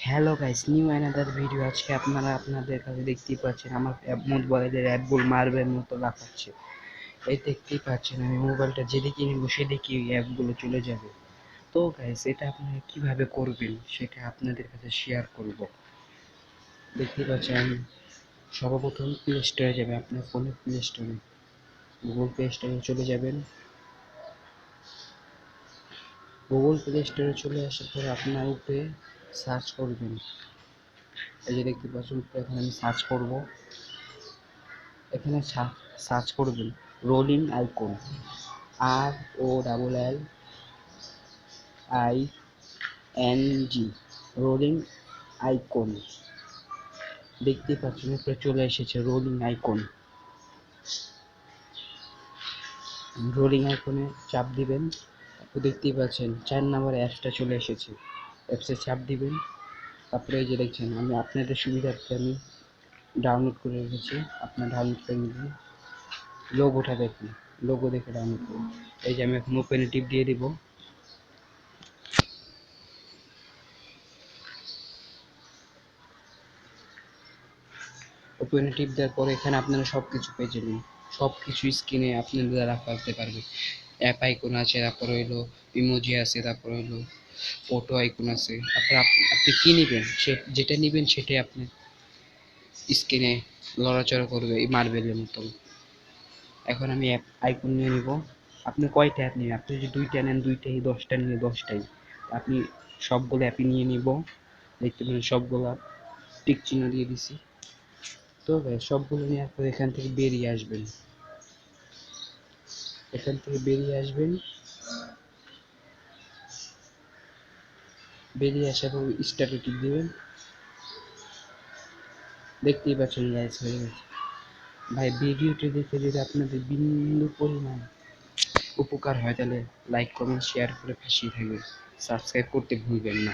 Hello guys, new another video. আজকে আপনারা আপনাদের কাছে দেখতেই পাচ্ছেন আমার মোবাইলের অ্যাপগুলো মার্বেল মতো লাফাচ্ছে। এই দেখতেই পাচ্ছেন আমি মোবাইলটা যেদিকে নিব সেদিকে ওই অ্যাপগুলো চলে যাবে। তো গাইস, এটা আপনারা কিভাবে করবেন সেটা আপনাদের কাছে শেয়ার করব। দেখতেই পাচ্ছেন আমি সর্বপ্রথম প্লে স্টোরে যাবে, আপনার ফোনের প্লে স্টোরে গুগল প্লে স্টোরে চলে যাবেন। গুগল প্লে স্টোরে চলে আসার পরে আপনার উপরে সার্চ করবেন। এই যে দেখতে পাচ্ছেন এখন আমি সার্চ করব। এখানে সার্চ করবেন rolling icon, ROLLING, rolling icon. দেখতেই পাচ্ছেন উপরে চলে এসেছে রোলিং আইকন। রোলিং আইকনে চাপ দিবেন। তো দেখতেই পাচ্ছেন 4 নম্বর অ্যাপসটা চলে এসেছে। অ্যাপসে চাপ দিবেন। তারপরে এই যে দেখছেন আমি আপনাদের সুবিধার্থে আমি ডাউনলোড করে রেখেছি, আপনার ডাউনলোড করে নেবেন। লোগোটা দেখুন, লোগো দেখে ডাউনলোড করুন। এই যে আমি এখন ওপেনে টিপ দিয়ে দিব। ওপেনে টিপ দেওয়ার পরে এখানে আপনারা সব কিছু পেয়ে যাবেন। সব কিছু স্ক্রিনে আপনারা রাখতে পারবে। অ্যাপ আইকন আছে, তারপর হইলো ইমোজি আছে, তারপর হইলো ফটো আইকন আছে। তারপর আপনি কি নেবেন, যেটা নেবেন সেটাই আপনি স্ক্রিনে লড়াচড়া করবে এই মার্বেলের মতন। এখন আমি অ্যাপ আইকন নিয়ে নিব। আপনি কয়টা অ্যাপ নেবেন? আপনি যদি 2টা নেন 2টাই, 10টা নিলে 10টাই। আপনি সবগুলো অ্যাপই নিয়ে নিব। দেখতে পারেন সবগুলো টিক চিহ্ন দিয়ে দিছি। তো ভাই সবগুলো নেওয়ার পর এখান থেকে বেরিয়ে আসবেন। এখান থেকে বেরিয়ে আসবেন। বেরিয়ে আসার পর স্টার্টে টিপ দিবেন। দেখতেই পাচ্ছেন গাইস, হয়ে গেছে। ভাই ভিডিওটি দেখে যদি আপনাদের বিন্দু পরিমাণ উপকার হয় তাহলে লাইক কমেন্ট শেয়ার করে পাশেই থাকবেন। সাবস্ক্রাইব করতে ভুলবেন না।